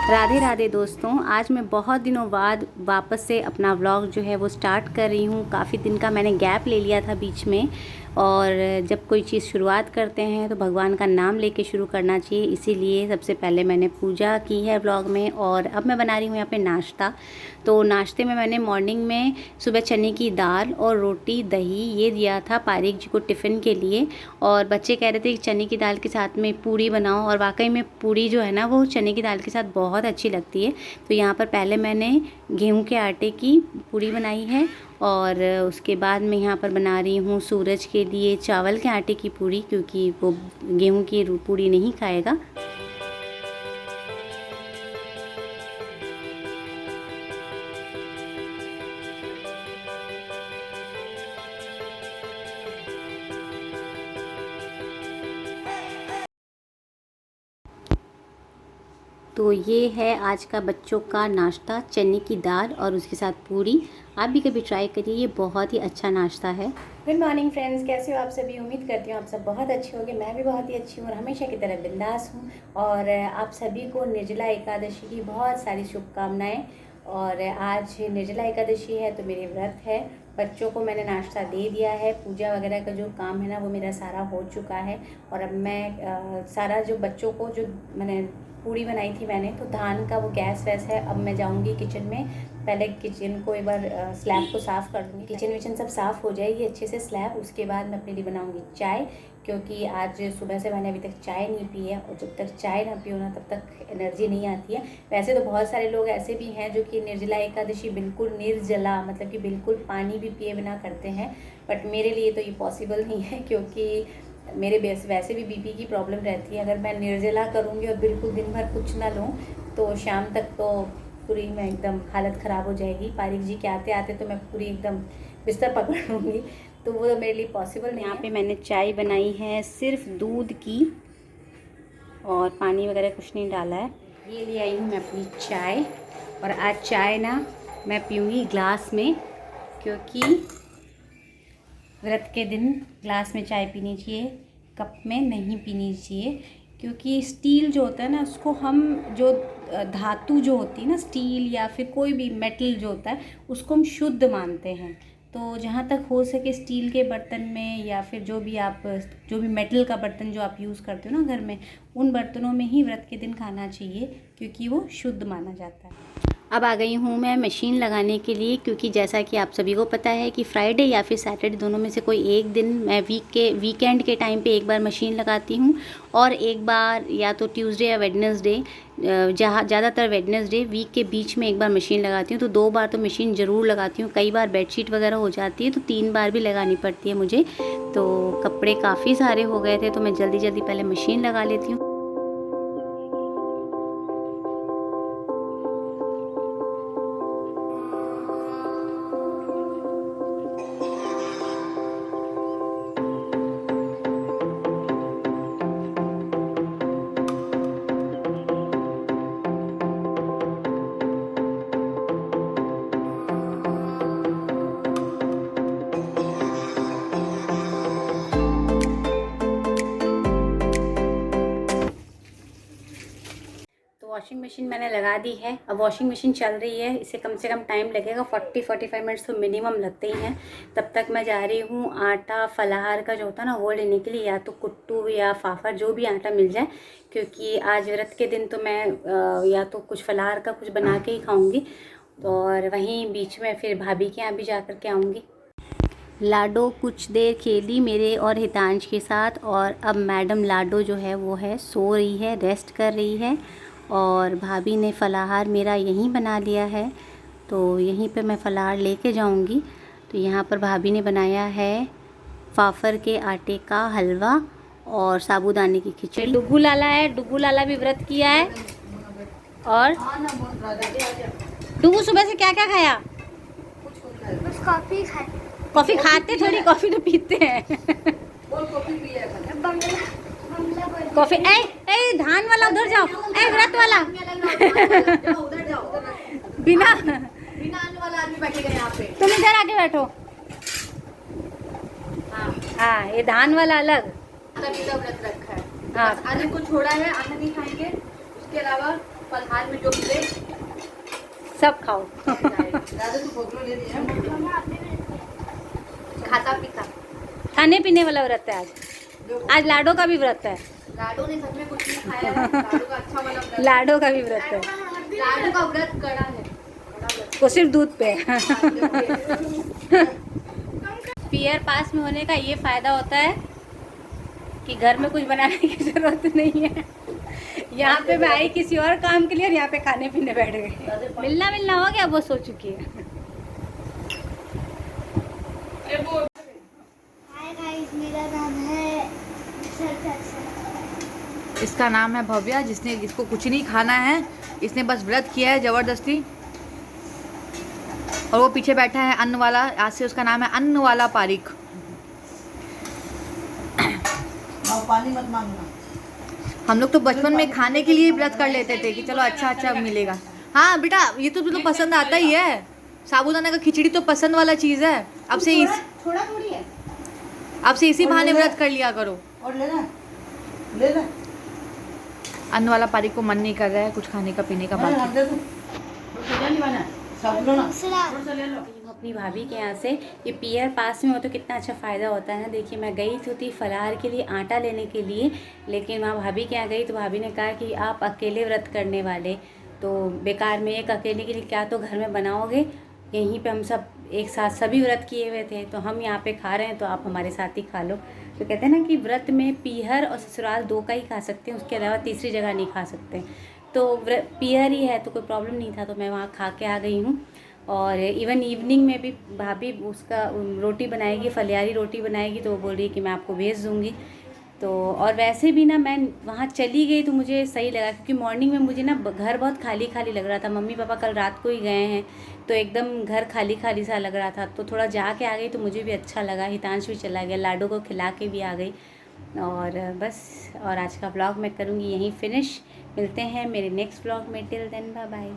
राधे राधे दोस्तों, आज मैं बहुत दिनों बाद वापस से अपना व्लॉग जो है वो स्टार्ट कर रही हूँ। काफ़ी दिन का मैंने गैप ले लिया था बीच में, और जब कोई चीज़ शुरुआत करते हैं तो भगवान का नाम लेके शुरू करना चाहिए। इसीलिए सबसे पहले मैंने पूजा की है व्लॉग में, और अब मैं बना रही हूँ यहाँ पे नाश्ता। तो नाश्ते में मैंने मॉर्निंग में सुबह चने की दाल और रोटी दही ये दिया था पारिक जी को टिफ़िन के लिए। और बच्चे कह रहे थे कि चने की दाल के साथ में पूड़ी बनाओ, और वाकई में पूड़ी जो है ना वो चने की दाल के साथ बहुत अच्छी लगती है। तो यहाँ पर पहले मैंने गेहूं के आटे की पूड़ी बनाई है, और उसके बाद मैं यहाँ पर बना रही हूँ सूरज के लिए चावल के आटे की पूड़ी, क्योंकि वो गेहूं की पूड़ी नहीं खाएगा। तो ये है आज का बच्चों का नाश्ता, चने की दाल और उसके साथ पूरी। आप भी कभी ट्राई करिए, ये बहुत ही अच्छा नाश्ता है। गुड मॉर्निंग फ्रेंड्स, कैसे हो आप सभी। उम्मीद करती हूँ आप सब बहुत अच्छे होंगे। मैं भी बहुत ही अच्छी हूँ और हमेशा की तरह बिंदास हूँ। और आप सभी को निर्जला एकादशी की बहुत सारी शुभकामनाएं। और आज निर्जला एकादशी है तो मेरे व्रत है। बच्चों को मैंने नाश्ता दे दिया है, पूजा वगैरह का जो काम है ना वो मेरा सारा हो चुका है। और अब मैं सारा जो बच्चों को जो मैंने पूड़ी बनाई थी मैंने, तो धान का वो गैस वैस है। अब मैं जाऊंगी किचन में, पहले किचन को एक बार स्लैब को साफ़ कर दूँगी। किचन विचन सब साफ़ हो जाएगी अच्छे से स्लैब, उसके बाद मैं अपने लिए बनाऊंगी चाय, क्योंकि आज सुबह से मैंने अभी तक चाय नहीं पी है। और जब तक चाय ना पियो ना तब तक एनर्जी नहीं आती है। वैसे तो बहुत सारे लोग ऐसे भी हैं जो कि निर्जला एकादशी बिल्कुल निर्जला, मतलब कि बिल्कुल पानी भी पिए बिना करते हैं। बट मेरे लिए तो ये पॉसिबल नहीं है, क्योंकि मेरे वैसे भी बीपी की प्रॉब्लम रहती है। अगर मैं निर्जला करूँगी और बिल्कुल दिन भर कुछ ना लूँ तो शाम तक तो पूरी मैं एकदम हालत ख़राब हो जाएगी। पारिक जी के आते आते तो मैं पूरी एकदम बिस्तर पकड़ लूँगी, तो वो मेरे लिए पॉसिबल नहीं है। यहाँ पे मैंने चाय बनाई है सिर्फ दूध की, और पानी वगैरह कुछ नहीं डाला है। ये ले आई हूँ मैं अपनी चाय, और आज चाय ना मैं पीऊँगी ग्लास में, क्योंकि व्रत के दिन ग्लास में चाय पीनी चाहिए, कप में नहीं पीनी चाहिए। क्योंकि स्टील जो होता है ना, उसको हम जो धातु जो होती है ना, स्टील या फिर कोई भी मेटल जो होता है उसको हम शुद्ध मानते हैं। तो जहाँ तक हो सके स्टील के बर्तन में, या फिर जो भी मेटल का बर्तन जो आप यूज़ करते हो ना घर में, उन बर्तनों में ही व्रत के दिन खाना चाहिए, क्योंकि वो शुद्ध माना जाता है। अब आ गई हूँ मैं मशीन लगाने के लिए, क्योंकि जैसा कि आप सभी को पता है कि फ्राइडे या फिर सैटरडे दोनों में से कोई एक दिन मैं वीकेंड के टाइम पे एक बार मशीन लगाती हूँ, और एक बार या तो ट्यूसडे या वेडनेसडे, ज़्यादातर वेडनेसडे वीक के बीच में एक बार मशीन लगाती हूँ। तो 2 बार तो मशीन ज़रूर लगाती हूँ। कई बार बेडशीट वगैरह हो जाती है तो 3 बार भी लगानी पड़ती है मुझे। तो कपड़े काफ़ी सारे हो गए थे तो मैं जल्दी जल्दी पहले मशीन लगा लेती हूँ। वॉशिंग मशीन मैंने लगा दी है। अब वॉशिंग मशीन चल रही है, इसे कम से कम टाइम लगेगा 40-45 मिनट्स तो मिनिमम लगते ही हैं। तब तक मैं जा रही हूँ आटा फलाहार का जो होता है ना वो लेने के लिए, या तो कुट्टू या फाफर जो भी आटा मिल जाए, क्योंकि आज व्रत के दिन तो मैं या तो कुछ फलाहार का कुछ बना के ही खाऊँगी, और वहीं बीच में फिर भाभी के यहाँ भी जा कर के आऊँगी। लाडो कुछ देर खेली मेरे और हितांश के साथ, और अब मैडम लाडो जो है वो है सो रही है, रेस्ट कर रही है। और भाभी ने फलाहार मेरा यहीं बना लिया है, तो यहीं पे मैं फलाहार लेके जाऊंगी। तो यहाँ पर भाभी ने बनाया है फाफर के आटे का हलवा और साबूदाने की खिचड़ी। डुगू लाला है, डुगू लाला भी व्रत किया है। और डुगू सुबह से क्या क्या खाया? बस कॉफी खाई। कॉफ़ी खाते थोड़ी, कॉफ़ी तो पीते हैं। कॉफ़ी ए धान वाला उधर जाओ, ए व्रत वाला बिना आने वाला आदमी बैठेगा यहाँ पे, तुम इधर आके बैठो। हाँ ये धान वाला अलग व्रत रखा है। हाँ आने को छोड़ा है, आने नहीं खाएंगे। उसके अलावा फलहार में जो मिले सब खाओ। खाता पीता। खाने पीने वाला व्रत है आज। आज लाडो का भी व्रत है। लाडो ने सच में कुछ नहीं खाया है। लाडो का अच्छा वाला व्रत। लाडो का भी व्रत है। लाडो का व्रत कड़ा है। वो सिर्फ दूध पे है। पियर पास में होने का ये फायदा होता है कि घर में कुछ बनाने की जरूरत नहीं है। यहाँ पे मैं आई किसी और काम के लिए और यहाँ पे खाने पीने बैठ गए। मिलना हो गया, वो सो चुकी है। हाय गाइस, मेरा नाम है इसका नाम है भव्या, जिसको कुछ नहीं खाना है। इसने बस व्रत किया है जबरदस्ती। और वो पीछे बैठा है अन्न वाला, आज से उसका नाम है अन्न वाला पारिक। पानी मत मांगना। हम लोग तो बचपन में खाने के लिए व्रत कर लेते थे कि चलो अच्छा मिलेगा। हाँ बेटा, ये तो तुझे पसंद आता ही है। साबूदाना का खिचड़ी तो पसंद वाला चीज़ है। अब से थोड़ा थोड़ी है। अब से इसी बहाने व्रत कर लिया करो। और लेना, ले ले। अन्न वाला पारिक को मन नहीं कर रहा है कुछ खाने का पीने का। बाकी अपनी भाभी के यहाँ से ये पियर पास में हो तो कितना अच्छा फ़ायदा होता है ना। देखिए मैं गई थी फलाहार के लिए आटा लेने के लिए, लेकिन वहाँ भाभी के यहाँ गई तो भाभी ने कहा कि आप अकेले व्रत करने वाले तो बेकार में, एक अकेले के लिए क्या तो घर में बनाओगे। यहीं पे हम सब एक साथ सभी व्रत किए हुए थे तो हम यहाँ पे खा रहे हैं तो आप हमारे साथ ही खा लो। तो कहते हैं ना कि व्रत में पीहर और ससुराल दो का ही खा सकते हैं, उसके अलावा तीसरी जगह नहीं खा सकते। तो पीहर ही है तो कोई प्रॉब्लम नहीं था, तो मैं वहाँ खा के आ गई हूँ। और इवन इवनिंग में भी भाभी उसका रोटी बनाएगी, फलियारी रोटी बनाएगी, तो वो बोल रही है कि मैं आपको भेज दूँगी। तो और वैसे भी ना मैं वहाँ चली गई तो मुझे सही लगा, क्योंकि मॉर्निंग में मुझे ना घर बहुत खाली खाली लग रहा था। मम्मी पापा कल रात को ही गए हैं तो एकदम घर खाली खाली सा लग रहा था। तो थोड़ा जाके आ गई तो मुझे भी अच्छा लगा। हितांश भी चला गया, लाडो को खिला के भी आ गई। और बस, और आज का व्लॉग मैं करूँगी यहीं फिनिश। मिलते हैं मेरे नेक्स्ट व्लॉग में। Till then bye bye.